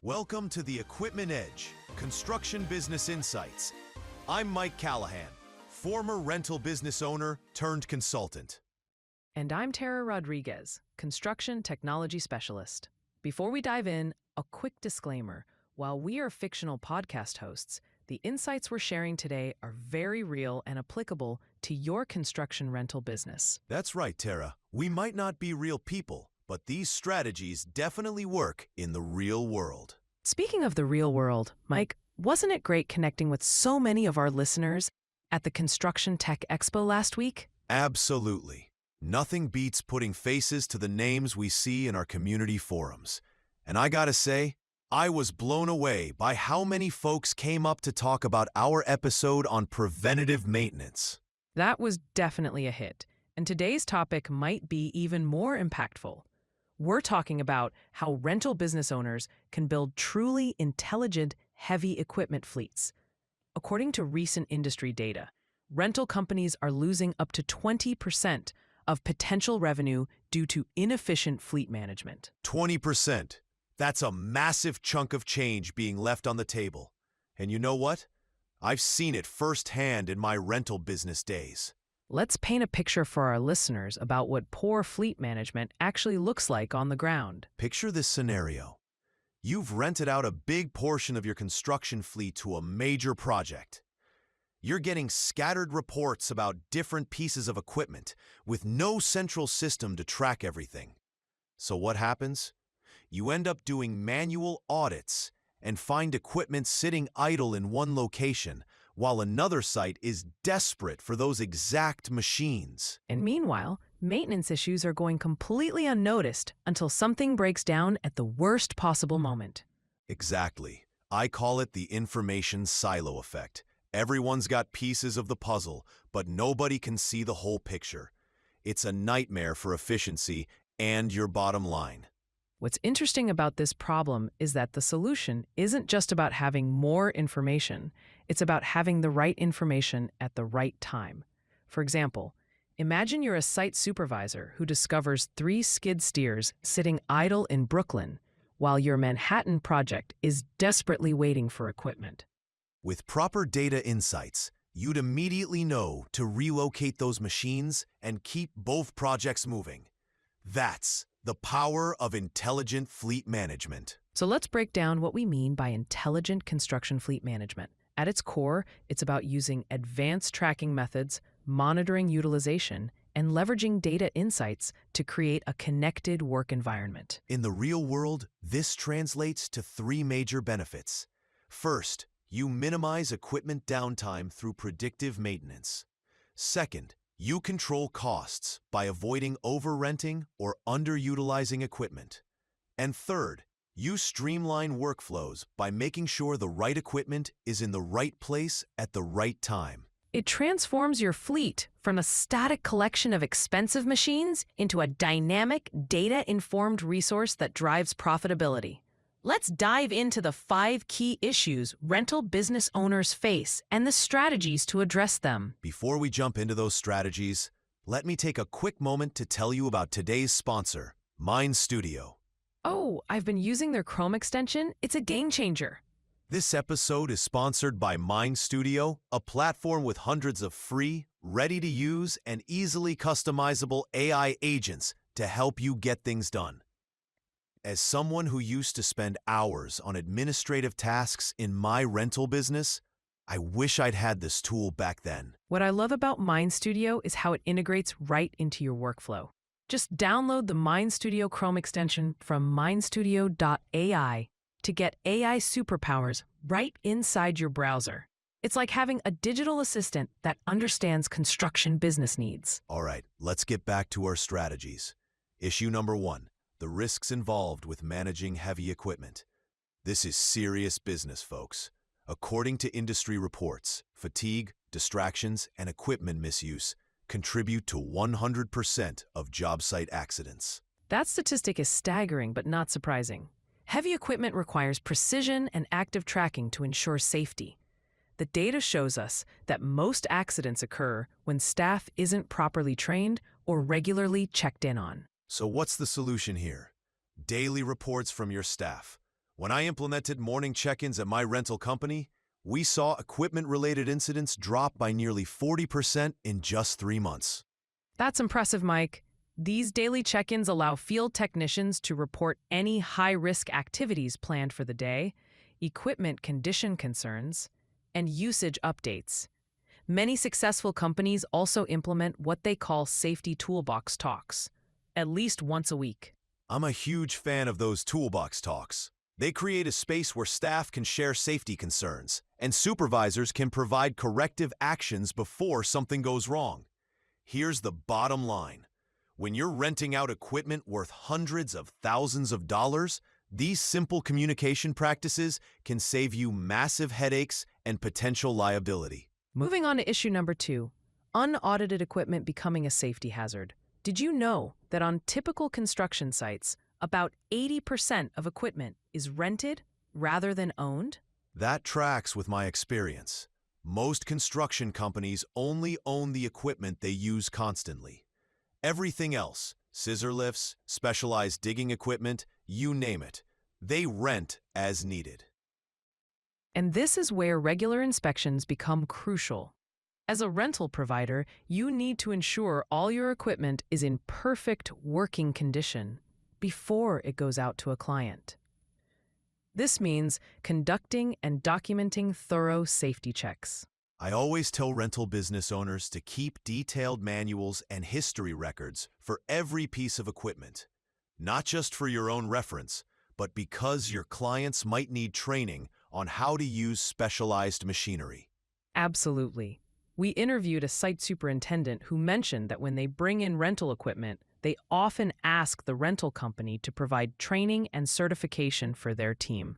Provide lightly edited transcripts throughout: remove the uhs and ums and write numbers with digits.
Welcome to the Equipment Edge, Construction Business Insights. I'm Mike Callahan, former rental business owner turned consultant. And I'm Tara Rodriguez, construction technology specialist. Before we dive in, a quick disclaimer. While we are fictional podcast hosts, the insights we're sharing today are very real and applicable to your construction rental business. That's right, Tara. We might not be real people, but these strategies definitely work in the real world. Speaking of the real world, Mike, wasn't it great connecting with so many of our listeners at the Construction Tech Expo last week? Absolutely. Nothing beats putting faces to the names we see in our community forums. And I gotta say, I was blown away by how many folks came up to talk about our episode on preventative maintenance. That was definitely a hit, and today's topic might be even more impactful. We're talking about how rental business owners can build truly intelligent, heavy equipment fleets. According to recent industry data, rental companies are losing up to 20% of potential revenue due to inefficient fleet management. 20%. That's a massive chunk of change being left on the table. And you know what? I've seen it firsthand in my rental business days. Let's paint a picture for our listeners about what poor fleet management actually looks like on the ground. Picture this scenario. You've rented out a big portion of your construction fleet to a major project. You're getting scattered reports about different pieces of equipment with no central system to track everything. So what happens? You end up doing manual audits and find equipment sitting idle in one location, while another site is desperate for those exact machines. And meanwhile, maintenance issues are going completely unnoticed until something breaks down at the worst possible moment. Exactly. I call it the information silo effect. Everyone's got pieces of the puzzle, but nobody can see the whole picture. It's a nightmare for efficiency and your bottom line. What's interesting about this problem is that the solution isn't just about having more information, it's about having the right information at the right time. For example, imagine you're a site supervisor who discovers 3 skid steers sitting idle in Brooklyn, while your Manhattan project is desperately waiting for equipment. With proper data insights, you'd immediately know to relocate those machines and keep both projects moving. That's the power of intelligent fleet management. So let's break down what we mean by intelligent construction fleet management. At its core, it's about using advanced tracking methods, monitoring utilization, and leveraging data insights to create a connected work environment. In the real world, this translates to 3 major benefits. First, you minimize equipment downtime through predictive maintenance. Second, you control costs by avoiding over-renting or underutilizing equipment. And third, you streamline workflows by making sure the right equipment is in the right place at the right time. It transforms your fleet from a static collection of expensive machines into a dynamic, data-informed resource that drives profitability. Let's dive into the 5 key issues rental business owners face and the strategies to address them. Before we jump into those strategies, let me take a quick moment to tell you about today's sponsor, Mind Studio. Oh, I've been using their Chrome extension. It's a game changer. This episode is sponsored by Mind Studio, a platform with hundreds of free, ready-to-use, and easily customizable AI agents to help you get things done. As someone who used to spend hours on administrative tasks in my rental business, I wish I'd had this tool back then. What I love about Mind Studio is how it integrates right into your workflow. Just download the Mind Studio Chrome extension from mindstudio.ai to get AI superpowers right inside your browser. It's like having a digital assistant that understands construction business needs. All right, let's get back to our strategies. Issue number 1. The risks involved with managing heavy equipment. This is serious business, folks. According to industry reports, fatigue, distractions, and equipment misuse contribute to 100% of job site accidents. That statistic is staggering but not surprising. Heavy equipment requires precision and active tracking to ensure safety. The data shows us that most accidents occur when staff isn't properly trained or regularly checked in on. So what's the solution here? Daily reports from your staff, When I implemented morning check-ins at my rental company, we saw equipment-related incidents drop by nearly 40% in just 3 months. That's impressive, Mike. These daily check-ins allow field technicians to report any high-risk activities planned for the day, equipment condition concerns, and usage updates. Many successful companies also implement what they call safety toolbox talks, at least once a week. I'm a huge fan of those toolbox talks. They create a space where staff can share safety concerns, and supervisors can provide corrective actions before something goes wrong. Here's the bottom line. When you're renting out equipment worth hundreds of thousands of dollars, these simple communication practices can save you massive headaches and potential liability. Moving on to issue number 2, unaudited equipment becoming a safety hazard. Did you know that on typical construction sites, about 80% of equipment is rented rather than owned? That tracks with my experience. Most construction companies only own the equipment they use constantly. Everything else, scissor lifts, specialized digging equipment, you name it, they rent as needed. And this is where regular inspections become crucial. As a rental provider, you need to ensure all your equipment is in perfect working condition before it goes out to a client. This means conducting and documenting thorough safety checks. I always tell rental business owners to keep detailed manuals and history records for every piece of equipment, not just for your own reference, but because your clients might need training on how to use specialized machinery. Absolutely. We interviewed a site superintendent who mentioned that when they bring in rental equipment, they often ask the rental company to provide training and certification for their team.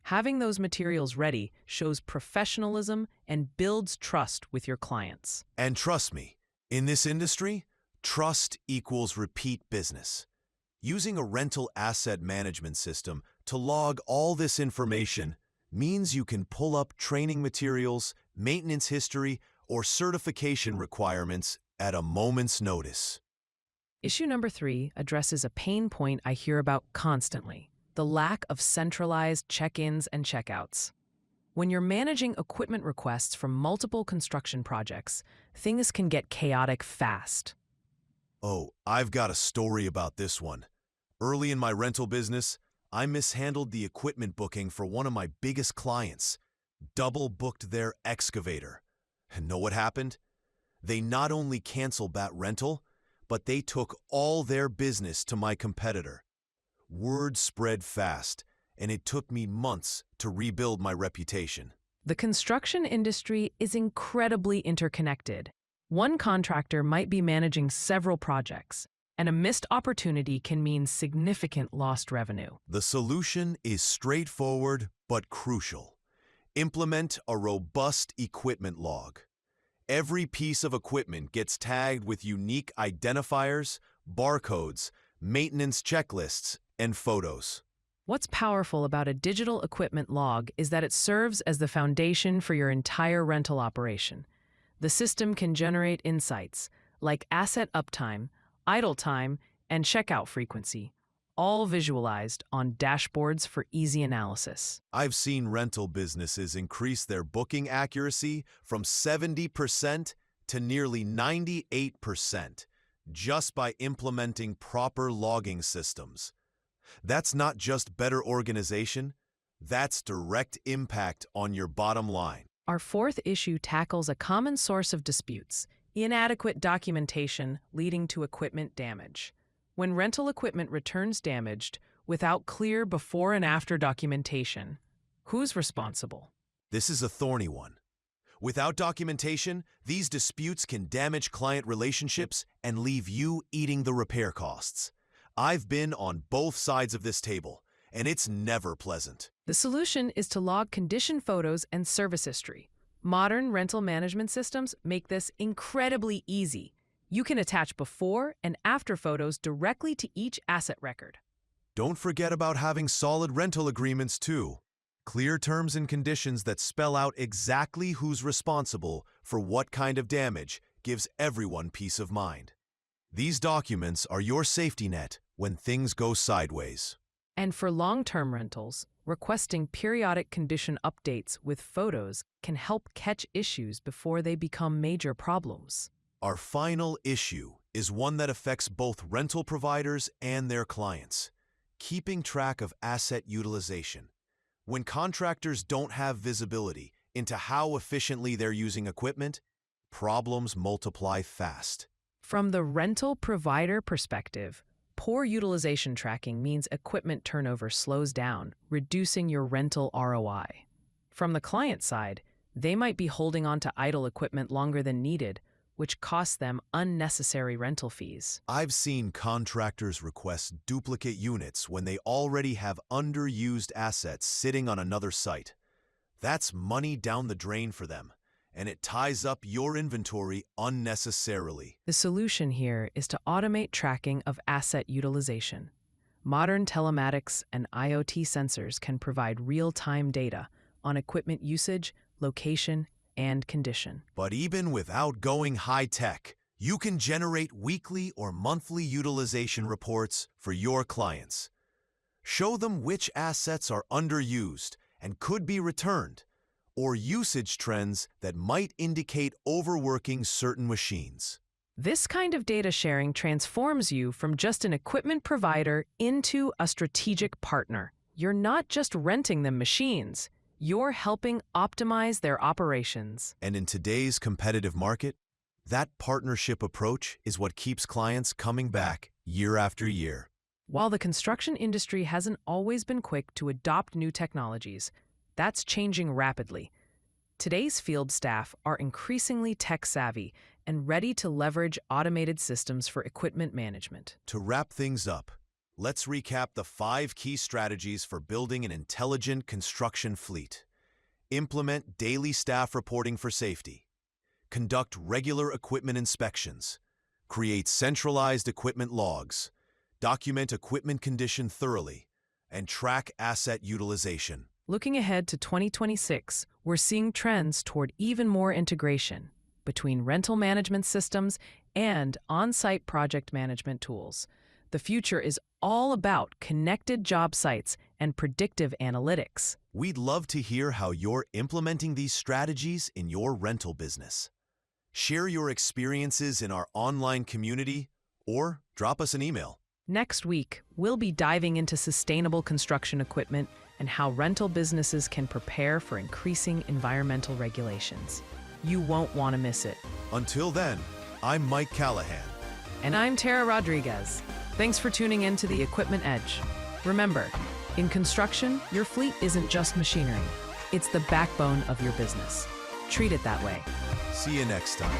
Having those materials ready shows professionalism and builds trust with your clients. And trust me, in this industry, trust equals repeat business. Using a rental asset management system to log all this information means you can pull up training materials, maintenance history, or certification requirements at a moment's notice. Issue number 3 addresses a pain point I hear about constantly: the lack of centralized check-ins and check-outs. When you're managing equipment requests from multiple construction projects, things can get chaotic fast. Oh, I've got a story about this one. Early in my rental business, I mishandled the equipment booking for one of my biggest clients, double booked their excavator. And know what happened? They not only canceled that rental, but they took all their business to my competitor. Word spread fast, and it took me months to rebuild my reputation. The construction industry is incredibly interconnected. One contractor might be managing several projects, and a missed opportunity can mean significant lost revenue. The solution is straightforward but crucial. Implement a robust equipment log. Every piece of equipment gets tagged with unique identifiers, barcodes, maintenance checklists, and photos. What's powerful about a digital equipment log is that it serves as the foundation for your entire rental operation. The system can generate insights like asset uptime, idle time, and checkout frequency, all visualized on dashboards for easy analysis. I've seen rental businesses increase their booking accuracy from 70% to nearly 98% just by implementing proper logging systems. That's not just better organization, that's direct impact on your bottom line. Our 4th issue tackles a common source of disputes: inadequate documentation leading to equipment damage. When rental equipment returns damaged without clear before and after documentation, who's responsible? This is a thorny one. Without documentation, these disputes can damage client relationships and leave you eating the repair costs. I've been on both sides of this table, and it's never pleasant. The solution is to log condition photos and service history. Modern rental management systems make this incredibly easy. You can attach before and after photos directly to each asset record. Don't forget about having solid rental agreements too. Clear terms and conditions that spell out exactly who's responsible for what kind of damage gives everyone peace of mind. These documents are your safety net when things go sideways. And for long-term rentals, requesting periodic condition updates with photos can help catch issues before they become major problems. Our final issue is one that affects both rental providers and their clients: keeping track of asset utilization. When contractors don't have visibility into how efficiently they're using equipment, problems multiply fast. From the rental provider perspective, poor utilization tracking means equipment turnover slows down, reducing your rental ROI. From the client side, they might be holding on to idle equipment longer than needed, which costs them unnecessary rental fees. I've seen contractors request duplicate units when they already have underused assets sitting on another site. That's money down the drain for them, and it ties up your inventory unnecessarily. The solution here is to automate tracking of asset utilization. Modern telematics and IoT sensors can provide real-time data on equipment usage, location, and condition. But even without going high-tech, you can generate weekly or monthly utilization reports for your clients. Show them which assets are underused and could be returned, or usage trends that might indicate overworking certain machines. This kind of data sharing transforms you from just an equipment provider into a strategic partner. You're not just renting them machines, you're helping optimize their operations. And in today's competitive market, that partnership approach is what keeps clients coming back year after year. While the construction industry hasn't always been quick to adopt new technologies, that's changing rapidly. Today's field staff are increasingly tech-savvy and ready to leverage automated systems for equipment management. To wrap things up, let's recap the 5 key strategies for building an intelligent construction fleet. Implement daily staff reporting for safety. Conduct regular equipment inspections. Create centralized equipment logs. Document equipment condition thoroughly. And track asset utilization. Looking ahead to 2026, we're seeing trends toward even more integration between rental management systems and on-site project management tools. The future is all about connected job sites and predictive analytics. We'd love to hear how you're implementing these strategies in your rental business. Share your experiences in our online community or drop us an email. Next week, we'll be diving into sustainable construction equipment and how rental businesses can prepare for increasing environmental regulations. You won't want to miss it. Until then, I'm Mike Callahan. And I'm Tara Rodriguez. Thanks for tuning in to The Equipment Edge. Remember, in construction, your fleet isn't just machinery. It's the backbone of your business. Treat it that way. See you next time.